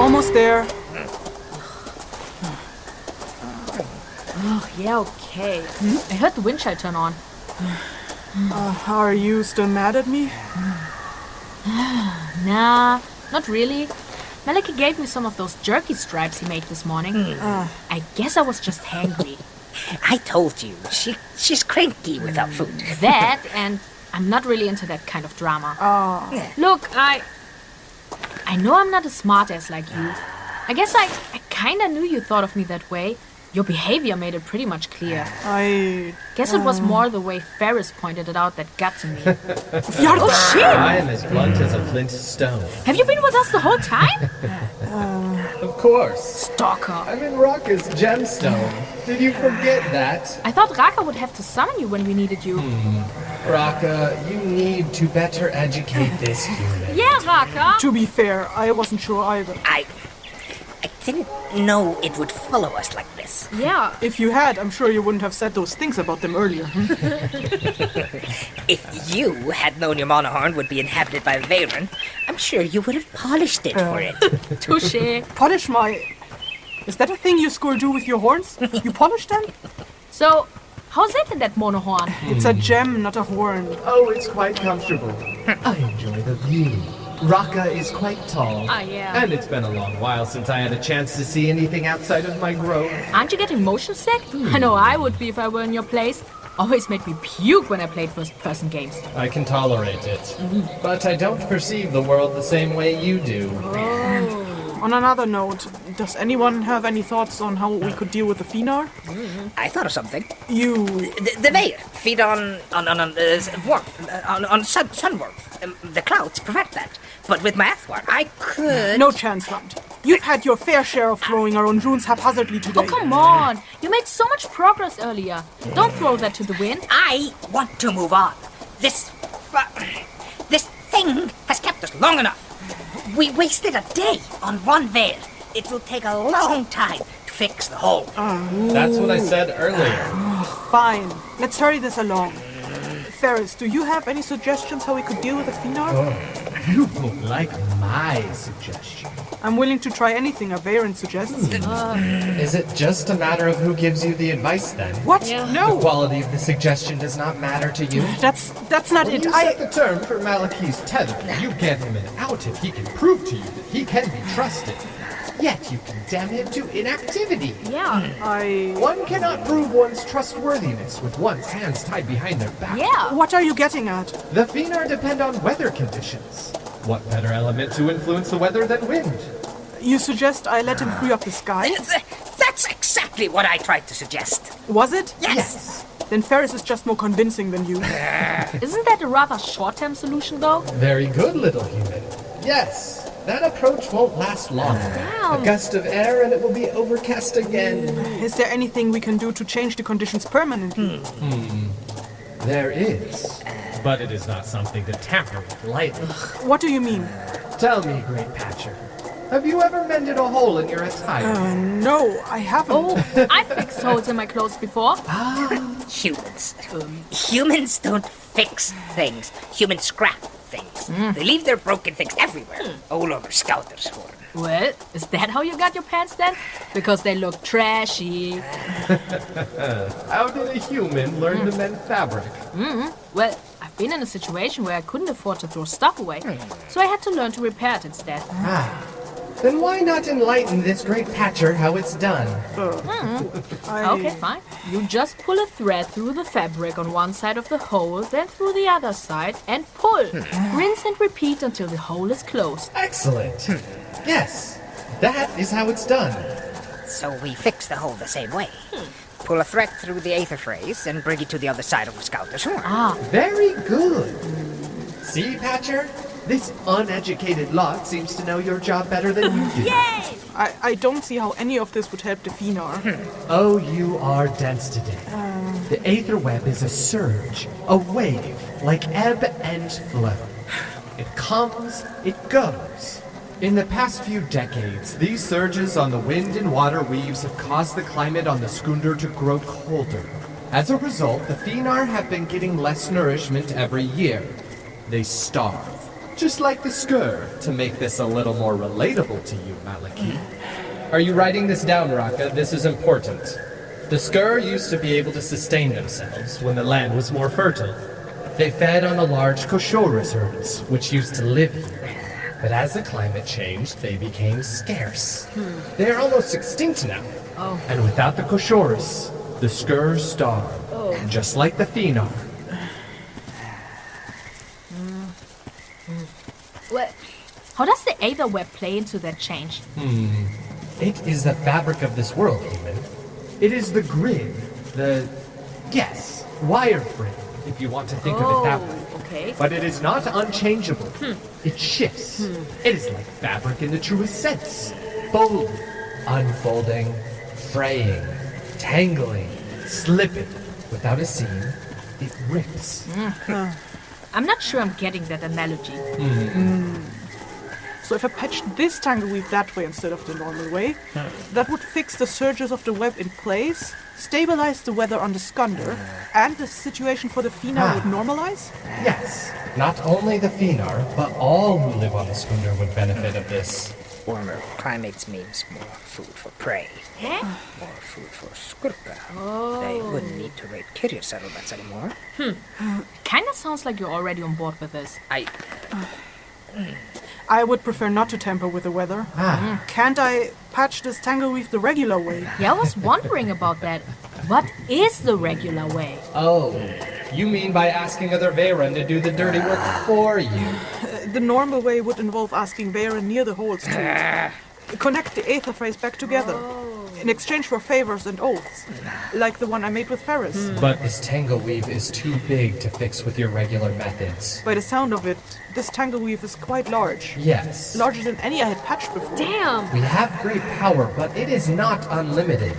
Almost there. Oh, yeah, okay. I heard the wind child turn on. Are you still mad at me? Nah, not really. Malaki gave me some of those jerky stripes he made this morning. I guess I was just hangry. I told you, she's cranky without food. That, and I'm not really into that kind of drama. Look, I know I'm not a smartass like you. I guess I kinda knew you thought of me that way. Your behavior made it pretty much clear. I Guess it was more the way Ferryce pointed it out that got to me. Oh shit! I am as blunt as a flint stone. Have you been with us the whole time? Of course. Stalker. I'm in Raka's gemstone. Did you forget that? I thought Raka would have to summon you when we needed you. Raka, you need to better educate this human. Yeah, Raka! To be fair, I wasn't sure either. I didn't know it would follow us like this. Yeah. If you had, I'm sure you wouldn't have said those things about them earlier. If you had known your monohorn would be inhabited by a Veyron, I'm sure you would have polished it for it. Touché. Polish my... Is that a thing you score do with your horns? You polish them? So, how's it in that monohorn? It's a gem, not a horn. Oh, it's quite comfortable. I enjoy the view. Raka is quite tall. Yeah. And it's been a long while since I had a chance to see anything outside of my grove. Aren't you getting motion sick? I know I would be if I were in your place. Always made me puke when I played first-person games. I can tolerate it. But I don't perceive the world the same way you do. On another note, does anyone have any thoughts on how we could deal with the Finar? I thought of something. You... The Veil feed on warmth, on sun warmth. The clouds prevent that. But with my Eyþór, I could... No chance, Rand. You've had your fair share of throwing our own runes haphazardly today. Oh, come on. You made so much progress earlier. Don't throw that to the wind. I want to move on. This thing has kept us long enough. We wasted a day on one veil. It will take a long time to fix the whole. That's what I said earlier. Fine. Let's hurry this along. Ferryce, do you have any suggestions how we could deal with the Finar? You won't like my suggestion. I'm willing to try anything a Veyron suggests. Is it just a matter of who gives you the advice then? What? The No! quality of the suggestion does not matter to you? That's not When it. you set the term for Malaki's tether, you get him an out if he can prove to you that he can be trusted. Yet you condemn him to inactivity. Yeah. One cannot prove one's trustworthiness with one's hands tied behind their back. Yeah. What are you getting at? The Finar depend on weather conditions. What better element to influence the weather than wind? You suggest I let him free up the sky? That's exactly what I tried to suggest. Was it? Yes. Then Ferryce is just more convincing than you. Isn't that a rather short-term solution, though? Very good, little human. Yes, that approach won't last long. A gust of air and it will be overcast again. Is there anything we can do to change the conditions permanently? There is. But it is not something to tamper with lightly. What do you mean? Tell me, Great Patcher, have you ever mended a hole in your attire? No, I haven't. Oh, I fixed holes in my clothes before. Humans. Humans don't fix things. Humans scrap things. They leave their broken things everywhere. All over Scouter's horn. Well, is that how you got your pants then? Because they look trashy. How did a human learn to mend fabric? Well, I've been in a situation where I couldn't afford to throw stuff away, so I had to learn to repair it instead. Then why not enlighten this Great Patcher how it's done? Okay, fine. You just pull a thread through the fabric on one side of the hole, then through the other side, and pull. Rinse and repeat until the hole is closed. Excellent. Yes, that is how it's done. So we fix the hole the same way. Pull a thread through the Eyþór phrase and bring it to the other side of the Scouter's horn. Very good. See, Patcher? This uneducated lot seems to know your job better than you do. Yay! I don't see how any of this would help the Finar. Oh, you are dense today. The Eyþór web is a surge, a wave, like ebb and flow. It comes, it goes. In the past few decades, these surges on the wind and water weaves have caused the climate on the Skundr to grow colder. As a result, the Finar have been getting less nourishment every year. They starve. just like the Skur, to make this a little more relatable to you, Malaki. Are you writing this down, Raka? This is important. The Skur used to be able to sustain themselves when the land was more fertile. They fed on the large Koshorus herds, which used to live here. But as the climate changed, they became scarce. They are almost extinct now. Oh. And without the Koshorus, the Skur starve, just like the Finar. What? How does the Eyþór web play into that change? It is the fabric of this world, human. It is the grid, yes, wireframe, if you want to think of it that way. Okay. But it is not unchangeable. It shifts. It is like fabric in the truest sense. Folding, unfolding, fraying, tangling, slipping. Without a seam, it rips. I'm not sure I'm getting that analogy. So if I patched this tangle weave that way instead of the normal way, that would fix the surges of the web in place, stabilize the weather on the Skunder, and the situation for the Finar would normalize? Yes, not only the Finar, but all who live on the Skunder would benefit of this. Warmer climates means more food for prey. Eh? More food for Skurka. They wouldn't need to raid carrier settlements anymore. Kinda sounds like you're already on board with this. I would prefer not to tamper with the weather. Can't I patch this tangle weave the regular way? Yeah, I was wondering about that. What is the regular way? Oh, you mean by asking other Veyran to do the dirty work for you? The normal way would involve asking Veyran near the holes to connect the Eyþór phrase back together, in exchange for favors and oaths, like the one I made with Ferryce. But this tangle weave is too big to fix with your regular methods. By the sound of it, this tangle weave is quite large. Yes. Larger than any I had patched before. Damn! We have great power, but it is not unlimited.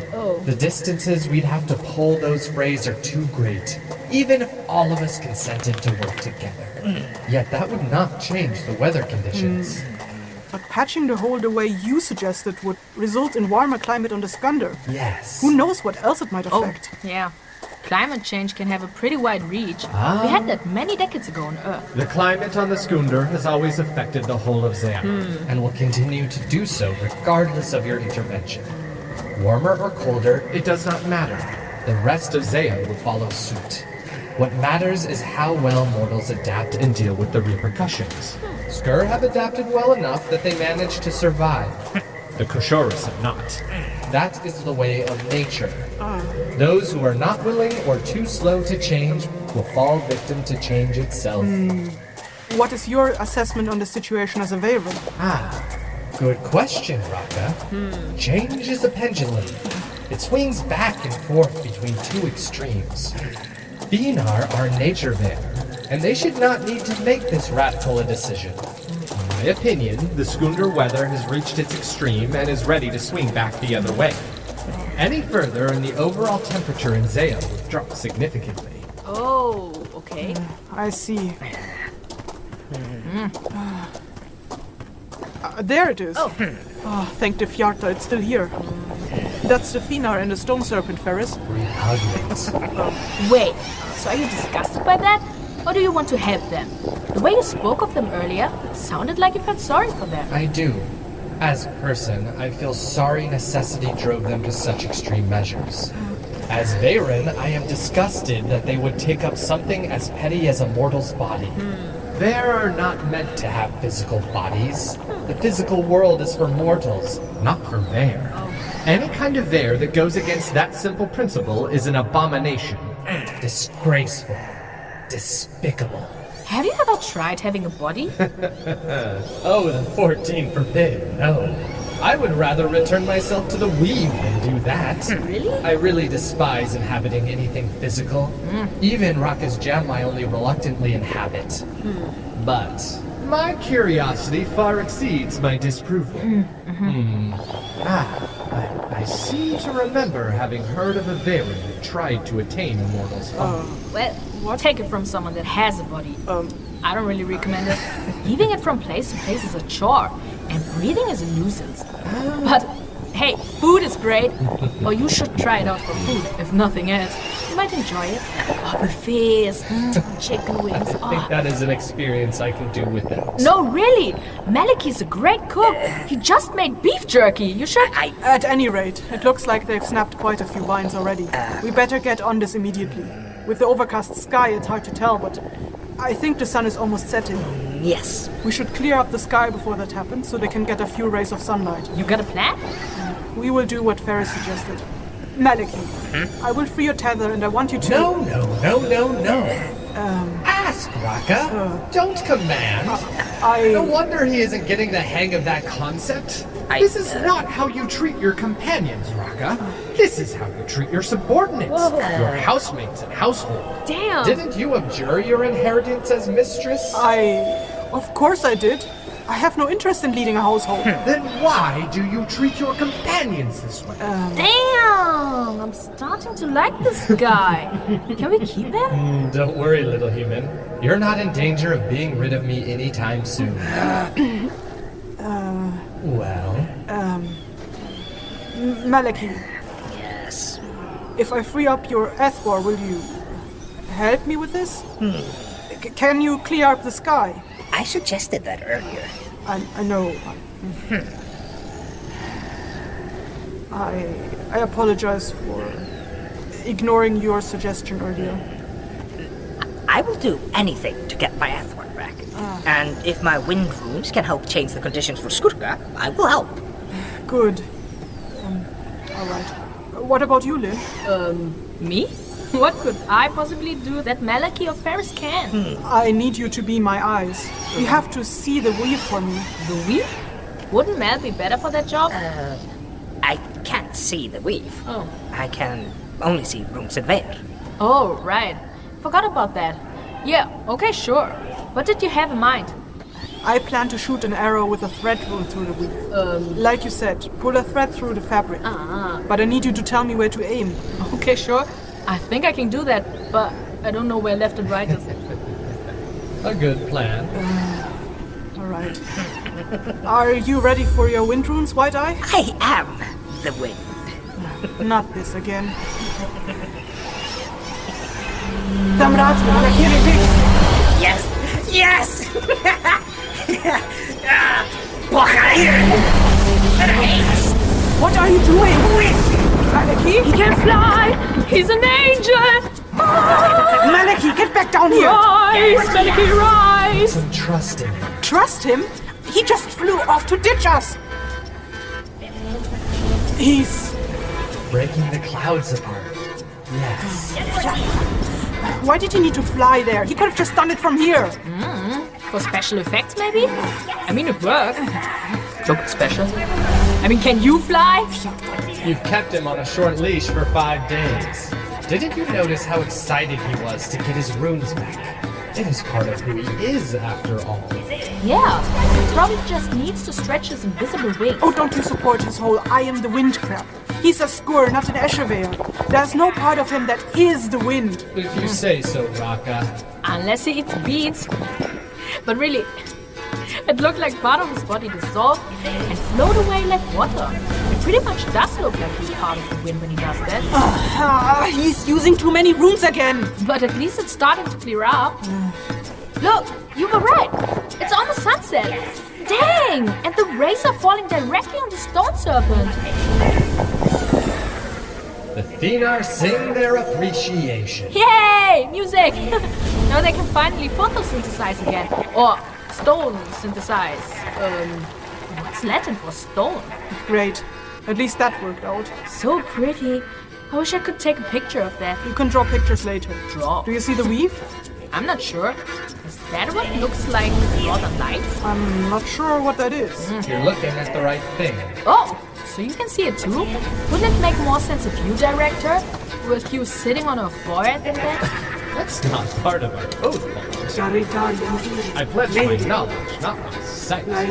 The distances we'd have to pull those frays are too great, even if all of us consented to work together. Yet that would not change the weather conditions. But patching the hole the way you suggested would result in warmer climate on the Skunder. Yes. Who knows what else it might affect? Yeah. Climate change can have a pretty wide reach. We had that many decades ago on Earth. The climate on the Skunder has always affected the whole of Zealand, and will continue to do so regardless of your intervention. Warmer or colder, it does not matter. The rest of Zealand will follow suit. What matters is how well mortals adapt and deal with the repercussions. Skur have adapted well enough that they managed to survive. The Koshorus have not. That is the way of nature. Those who are not willing or too slow to change will fall victim to change itself. What is your assessment on the situation as a Veyran? Good question, Raka. Change is a pendulum. It swings back and forth between two extremes. Finar are nature there, and they should not need to make this radical a decision. In my opinion, the Skunder weather has reached its extreme and is ready to swing back the other way. Any further and the overall temperature in Zea would drop significantly. Oh, okay. I see. There it is. Thank the Fjarta, it's still here. That's the Finar and the Stone Serpent, Ferryce. Repugnant. Wait, so are you disgusted by that? Or do you want to help them? The way you spoke of them earlier, it sounded like you felt sorry for them. I do. As a person, I feel sorry necessity drove them to such extreme measures. As Veyran, I am disgusted that they would take up something as petty as a mortal's body. They are not meant to have physical bodies. The physical world is for mortals, not for Veyr. Any kind of Veyr that goes against that simple principle is an abomination. Disgraceful. Despicable. Have you ever tried having a body? Oh, the 14 forbid, no. I would rather return myself to the weave than do that. Really? I really despise inhabiting anything physical. Even Raka's gem I only reluctantly inhabit. But my curiosity far exceeds my disapproval. I seem to remember having heard of a Veyran who tried to attain a mortal's body. Well, take it from someone that has a body. I don't really recommend it. Leaving it from place to place is a chore, and breathing is a nuisance. But Hey, food is great. Or you should try it out for food, if nothing else. You might enjoy it. Oh, buffets, chicken wings. I think that is an experience I can do without. No, really. Malaki's a great cook. He just made beef jerky. You should... At any rate, it looks like they've snapped quite a few vines already. We better get on this immediately. With the overcast sky, it's hard to tell, but I think the sun is almost setting. Yes. We should clear up the sky before that happens, so they can get a few rays of sunlight. You got a plan? We will do what Ferryce suggested. Malaki, I will free your tether and I want you to... No. Ask, Raka. Don't command. No wonder he isn't getting the hang of that concept. This is not how you treat your companions, Raka. This is how you treat your subordinates, your housemates and household. Damn. Didn't you abjure your inheritance as mistress? Of course I did. I have no interest in leading a household. Then why do you treat your companions this way? Damn! I'm starting to like this guy. Can we keep him? Don't worry, little human. You're not in danger of being rid of me anytime soon. Malaki, Yes. if I free up your Eyþór, will you help me with this? Can you clear up the sky? I suggested that earlier. I know. I apologize for ignoring your suggestion earlier. I will do anything to get my Eyþór back. And if my wind runes can help change the conditions for Skurka, I will help. Good. All right. What about you, Lyn? Me? What could I possibly do that Malaki or Ferryce can? I need you to be my eyes. You have to see the weave for me. The weave? Wouldn't Mal be better for that job? I can't see the weave. Oh. I can only see runes and Ver. Oh, right. Forgot about that. Yeah, okay, sure. What did you have in mind? I plan to shoot an arrow with a thread rule through the weave. Like you said, pull a thread through the fabric. But I need you to tell me where to aim. Okay, sure. I think I can do that, but I don't know where left and right is. A good plan. All right. Are you ready for your wind runes, White Eye? I am the wind. Not this again. Damrat, Riliniki. Yes! Yes! What are you doing? Malaki? He can fly! He's an angel! Malaki, get back down here! Rise! Malaki, rise! Some trust in him. Trust him? He just flew off to ditch us! He's... Breaking the clouds apart. Yes. Why did he need to fly there? He could have just done it from here. For special effects, maybe? I mean, it worked. Looked special. I mean, can you fly? You've kept him on a short leash for 5 days. Didn't you notice how excited he was to get his runes back? It is part of who he is, after all. Yeah, he probably just needs to stretch his invisible wings. Oh, don't you support his whole I am the wind crap. He's a skur, not an Esheveer. There's no part of him that is the wind. If you say so, Raka. Unless he eats beets. But really, it looked like part of his body dissolved and flowed away like water. It pretty much does look like he's part of the wind when he does that. He's using too many runes again. But at least it's starting to clear up. Look, you were right. It's almost sunset. Dang! And the rays are falling directly on the Stone Serpent. The Thinar sing their appreciation. Yay! Music! Now they can finally photosynthesize again. Or stone synthesize. What's Latin for stone? Great. At least that worked out. So pretty. I wish I could take a picture of that. You can draw pictures later. Draw? Do you see the weave? I'm not sure. Is that what looks like northern lights? I'm not sure what that is. You're looking at the right thing. Oh, so you can see it too? Wouldn't it make more sense if you direct her? With you sitting on her forehead and that? That's not part of our oath, Paul. I pledge my knowledge, not my sight. What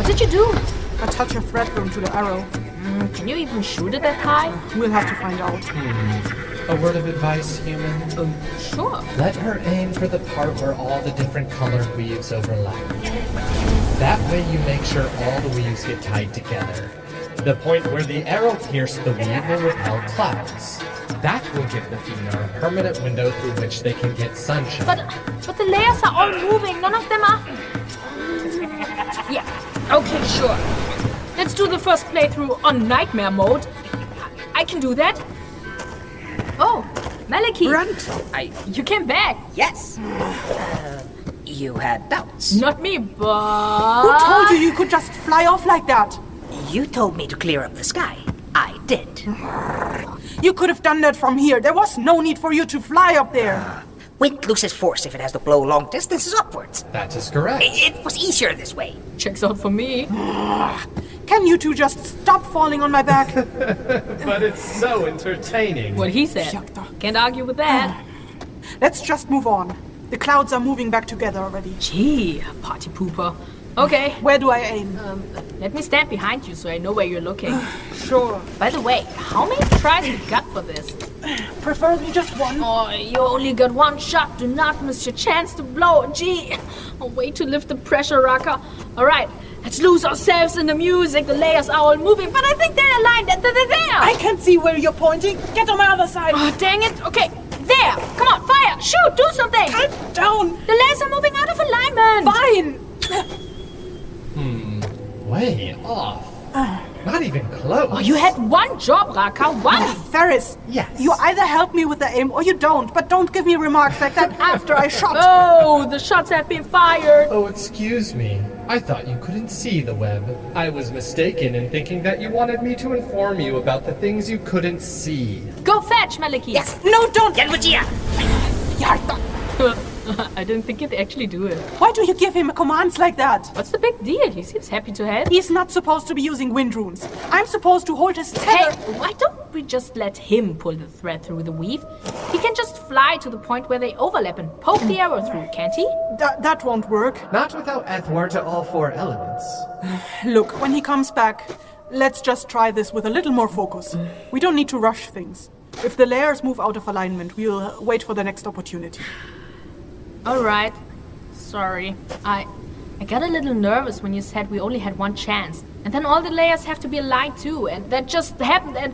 did you do? Attach a thread rune to the arrow. Can you even shoot it that high? We'll have to find out. A word of advice, human? Sure. Let her aim for the part where all the different colored weaves overlap. That way you make sure all the weaves get tied together. The point where the arrow pierced the weave will repel clouds. That will give the Fina a permanent window through which they can get sunshine. But the layers are all moving. None of them are... Yeah, okay, sure. Let's do the first playthrough on nightmare mode. I can do that. Oh, Malaki. You came back. Yes. You had doubts. Not me, but... Who told you could just fly off like that? You told me to clear up the sky. I did. You could have done that from here. There was no need for you to fly up there. Wind loses force if it has to blow long distances upwards. That is correct. It was easier this way. Checks out for me. Can you two just stop falling on my back? But it's so entertaining. What he said. Can't argue with that. Let's just move on. The clouds are moving back together already. Gee, party pooper. Okay. Where do I aim? Let me stand behind you so I know where you're looking. Sure. By the way, how many tries you got for this? Preferably just one. Oh, you only got one shot. Do not miss your chance to blow. Gee, a way to lift the pressure, Raka. All right, let's lose ourselves in the music. The layers are all moving, but I think they're aligned. They're there. I can't see where you're pointing. Get on my other side. Oh, dang it. Okay, there. Come on, fire. Shoot, do something. Calm down. The layers are moving out of alignment. Fine. Way off. Not even close. Oh, you had one job, Raka. One. Ferryce. Yes. You either help me with the aim or you don't, but don't give me remarks like that after I shot. Oh, the shots have been fired. Oh, excuse me. I thought you couldn't see the web. I was mistaken in thinking that you wanted me to inform you about the things you couldn't see. Go fetch, Malaki. Yes. No, don't. Yanvujia. I didn't think you'd actually do it. Why do you give him commands like that? What's the big deal? He seems happy to help. He's not supposed to be using wind runes. I'm supposed to hold his Hey, tether. why don't we just let him pull the thread through the weave? He can just fly to the point where they overlap and poke the arrow through, can't he? That won't work. Not without Eyþór to all four elements. Look, when he comes back, let's just try this with a little more focus. We don't need to rush things. If the layers move out of alignment, we'll wait for the next opportunity. All right. Sorry. I got a little nervous when you said we only had one chance. And then all the layers have to be aligned too. And that just happened and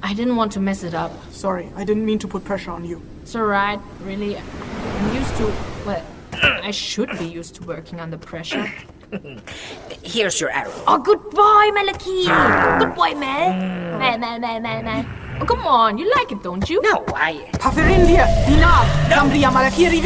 I didn't want to mess it up. Sorry, I didn't mean to put pressure on you. It's alright. Really, I'm used to... Well, I should be used to working under pressure. Here's your arrow. Oh, good boy, Malaki. Good boy, Mel. Mel. Oh, come on. You like it, don't you? No, I... Paferindia, Dinar, Cambria Malakiri.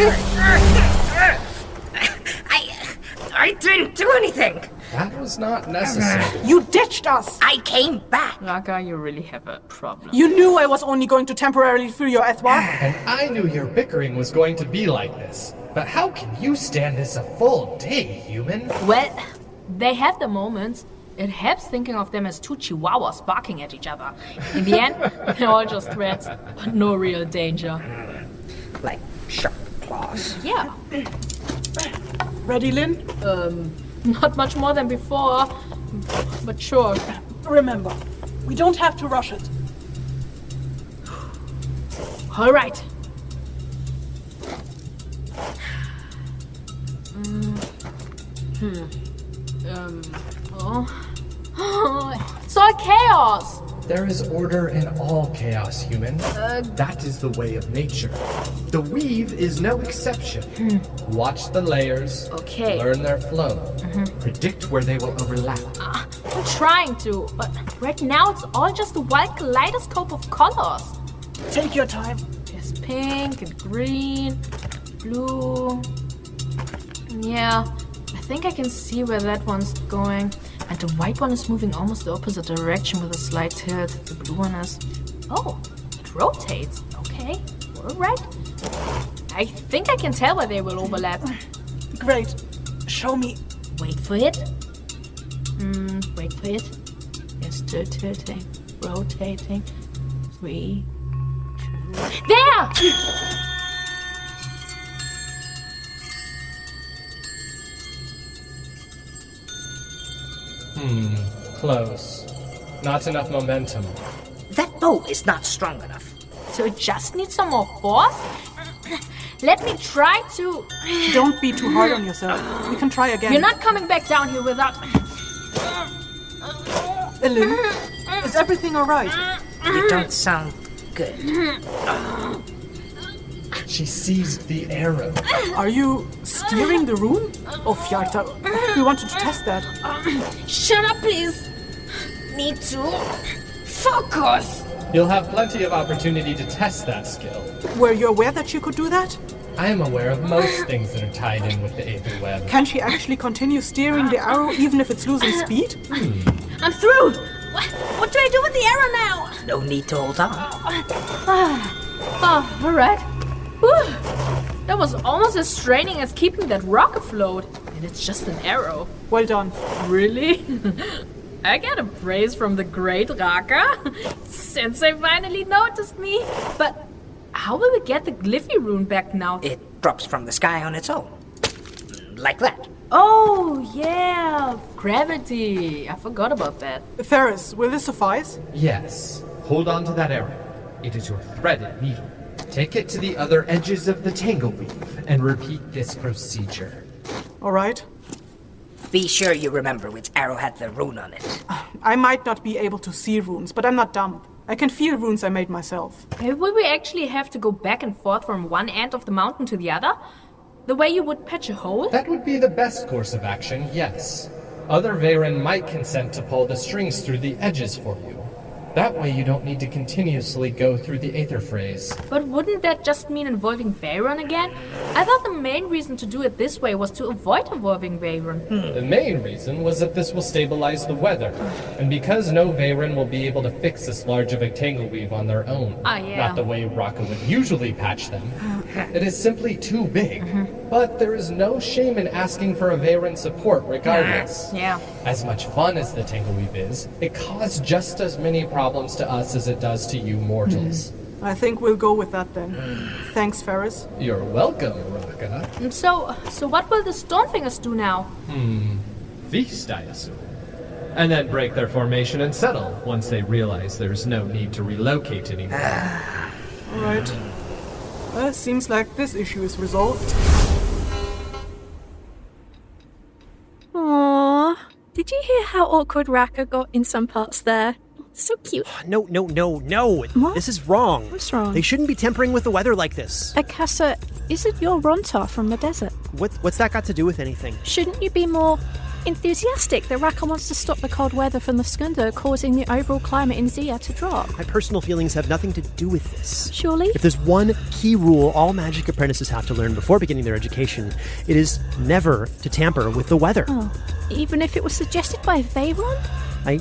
I didn't do anything. That was not necessary. You ditched us. I came back. Raka, you really have a problem. You knew I was only going to temporarily free your Eyþór. And I knew your bickering was going to be like this. But how can you stand this a full day, human? Well, they have the moments. It helps thinking of them as two chihuahuas barking at each other. In the end, they're all just threats, but no real danger. Like sharp claws. Yeah, Ready, Lyn? not much more than before, but sure. Remember, we don't have to rush it. All right. It's all chaos. There is order in all chaos, human. That is the way of nature. The weave is no exception. Watch the layers. Okay. Learn their flow. Predict where they will overlap. I'm trying to, but right now it's all just a wild kaleidoscope of colors. Take your time. There's pink and green, blue. Yeah, I think I can see where that one's going. And the white one is moving almost the opposite direction with a slight tilt. The blue one is... Oh, it rotates. Okay, all right. I think I can tell where they will overlap. Great. Show me. Wait for it. Wait for it. Yes, tilting, rotating. 3, 2... There! Close. Not enough momentum. That bow is not strong enough. So it just needs some more force? Let me try to... Don't be too hard on yourself. We can try again. You're not coming back down here without... Lyn, is everything alright? You don't sound good. She seized the arrow. Are you steering the rune? Oh, Fjarta, we wanted to test that. Shut up, please. Need to focus. You'll have plenty of opportunity to test that skill. Were you aware that she could do that? I am aware of most things that are tied in with the Aether web. Can she actually continue steering the arrow even if it's losing speed? I'm through. What do I do with the arrow now? No need to hold on. All right. Whew. That was almost as straining as keeping that rock afloat. And it's just an arrow. Well done. Really? I get a praise from the great Raka. Sensei finally noticed me. But how will we get the glyphy rune back now? It drops from the sky on its own. Like that. Oh, yeah. Gravity. I forgot about that. Ferryce, will this suffice? Yes. Hold on to that arrow. It is your threaded needle. Take it to the other edges of the tangle weave and repeat this procedure. Alright. Be sure you remember which arrow had the rune on it. I might not be able to see runes, but I'm not dumb. I can feel runes I made myself. Will we actually have to go back and forth from one end of the mountain to the other? The way you would patch a hole? That would be the best course of action, yes. Other Veyron might consent to pull the strings through the edges for you. That way you don't need to continuously go through the Aether phrase. But wouldn't that just mean involving Veyron again? I thought the main reason to do it this way was to avoid involving Veyron. The main reason was that this will stabilize the weather. And because no Veyron will be able to fix this large of a tangle weave on their own. Not the way Raka would usually patch them. It is simply too big. But there is no shame in asking for a Veyron support regardless. Yeah. As much fun as the tangle weave is, it caused just as many problems to us as it does to you mortals. I think we'll go with that then. Thanks, Ferryce. You're welcome, Raka. So what will the Stonefingers do now? Feast, I assume. And then break their formation and settle once they realize there's no need to relocate anymore. Alright. Seems like this issue is resolved. Aww. Did you hear how awkward Raka got in some parts there? So cute. No. What? This is wrong. What's wrong? They shouldn't be tampering with the weather like this. Akasa, isn't your Rontar from the desert? What's that got to do with anything? Shouldn't you be more enthusiastic that Raka wants to stop the cold weather from the Skunda, causing the overall climate in Zia to drop? My personal feelings have nothing to do with this. Surely? If there's one key rule all magic apprentices have to learn before beginning their education, it is never to tamper with the weather. Oh, even if it was suggested by Veyron? I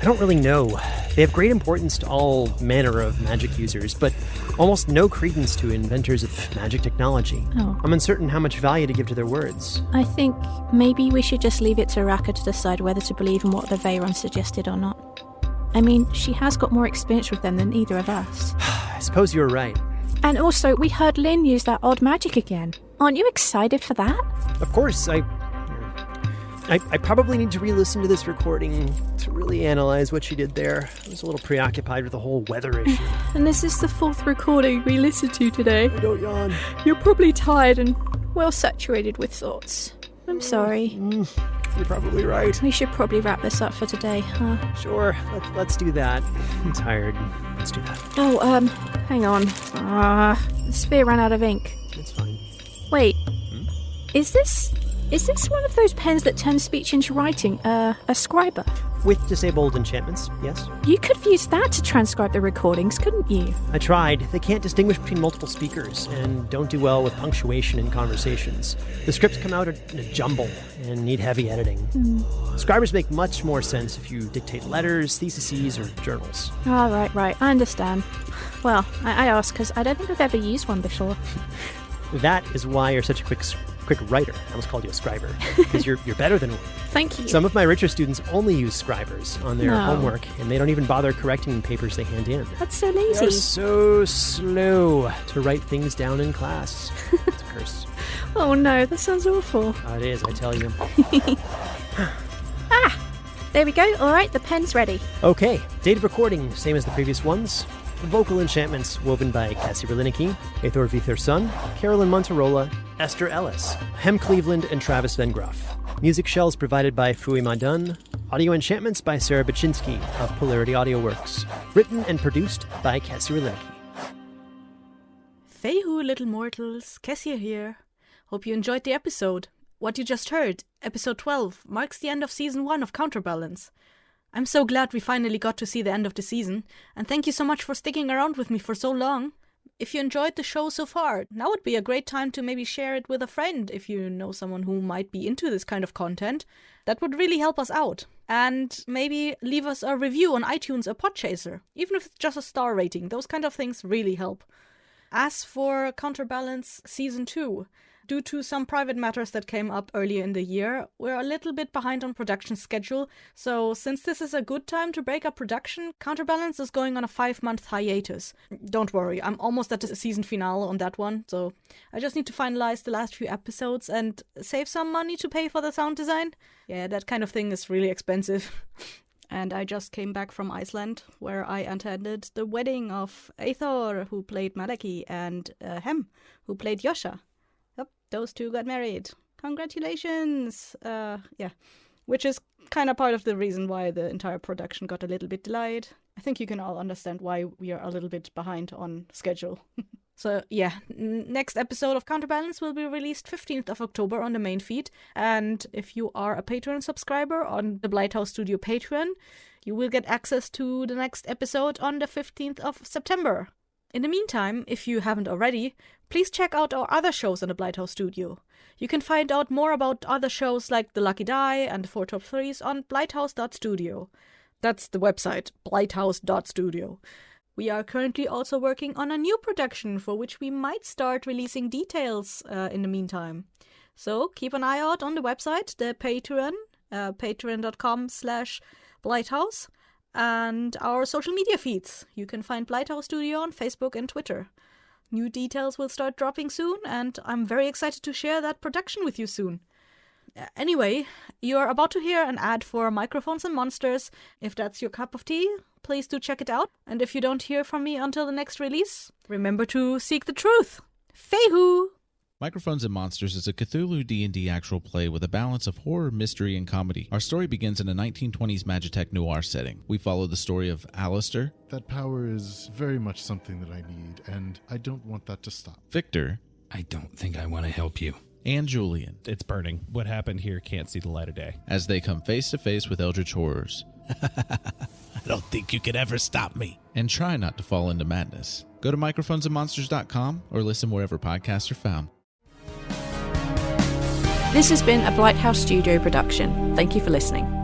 don't really know. They have great importance to all manner of magic users, but almost no credence to inventors of magic technology. Oh. I'm uncertain how much value to give to their words. I think maybe we should just leave it to Raka to decide whether to believe in what the Veyron suggested or not. I mean, she has got more experience with them than either of us. I suppose you're right. And also, we heard Lyn use that odd magic again. Aren't you excited for that? Of course, I probably need to re-listen to this recording to really analyze what she did there. I was a little preoccupied with the whole weather issue. And this is the fourth recording we listened to today. Don't yawn. You're probably tired and well saturated with thoughts. I'm sorry. You're probably right. We should probably wrap this up for today, huh? Sure, let's do that. I'm tired. Let's do that. Oh, hang on. The sphere ran out of ink. It's fine. Wait. Is this one of those pens that turns speech into writing? A scriber? With disabled enchantments, yes. You could have used that to transcribe the recordings, couldn't you? I tried. They can't distinguish between multiple speakers and don't do well with punctuation in conversations. The scripts come out in a jumble and need heavy editing. Scribers make much more sense if you dictate letters, theses, or journals. Oh, right. I understand. Well, I ask because I don't think I've ever used one before. That is why you're such a quick writer. I almost called you a scriber, because you're better than one. Thank you. Some of my richer students only use scribers on their homework, and they don't even bother correcting papers they hand in. That's so lazy. They're so slow to write things down in class. It's a curse. Oh no, that sounds awful. It is, I tell you. There we go. All right, the pen's ready. Okay, date of recording, same as the previous ones. Vocal enchantments woven by Cassie Riliniki, Eyþór Viðarsson, Carollyn Monterola, Ester Ellis, Hem Cleveland, and Travis Vengroff. Music shells provided by Fui Madun. Audio enchantments by Sarah Baczynski of Polarity Audio Works. Written and produced by Cassie Riliniki. Feihu, little mortals, Kessir here. Hope you enjoyed the episode. What you just heard, episode 12, marks the end of season 1 of Counterbalance. I'm so glad we finally got to see the end of the season, and thank you so much for sticking around with me for so long. If you enjoyed the show so far, now would be a great time to maybe share it with a friend if you know someone who might be into this kind of content. That would really help us out. And maybe leave us a review on iTunes or Podchaser, even if it's just a star rating. Those kind of things really help. As for Counterbalance Season 2, due to some private matters that came up earlier in the year, we're a little bit behind on production schedule, so since this is a good time to break up production, Counterbalance is going on a 5-month hiatus. Don't worry, I'm almost at the season finale on that one, so I just need to finalize the last few episodes and save some money to pay for the sound design. Yeah, that kind of thing is really expensive. And I just came back from Iceland, where I attended the wedding of Eyþór, who played Malaki, and Hem, who played Yosha. Yep, those two got married. Congratulations! Which is kind of part of the reason why the entire production got a little bit delayed. I think you can all understand why we are a little bit behind on schedule. So yeah, next episode of Counterbalance will be released 15th of October on the main feed. And if you are a Patreon subscriber on the Blighthouse Studio Patreon, you will get access to the next episode on the 15th of September. In the meantime, if you haven't already, please check out our other shows on the Blighthouse Studio. You can find out more about other shows like The Lucky Die and the 4 Top 3s on blighthouse.studio. That's the website, blighthouse.studio. We are currently also working on a new production for which we might start releasing details in the meantime. So keep an eye out on the website, the Patreon, patreon.com/Blighthouse, and our social media feeds. You can find Blighthouse Studio on Facebook and Twitter. New details will start dropping soon, and I'm very excited to share that production with you soon. Anyway, you're about to hear an ad for Microphones and Monsters. If that's your cup of tea, please do check it out. And if you don't hear from me until the next release, remember to seek the truth. Feihu! Microphones and Monsters is a Cthulhu D&D actual play with a balance of horror, mystery, and comedy. Our story begins in a 1920s Magitech noir setting. We follow the story of Alistair. That power is very much something that I need, and I don't want that to stop. Victor. I don't think I want to help you. And Julian. It's burning. What happened here can't see the light of day. As they come face to face with eldritch horrors. I don't think you could ever stop me. And try not to fall into madness. Go to microphonesandmonsters.com or listen wherever podcasts are found. This has been a Blighthouse Studio production. Thank you for listening.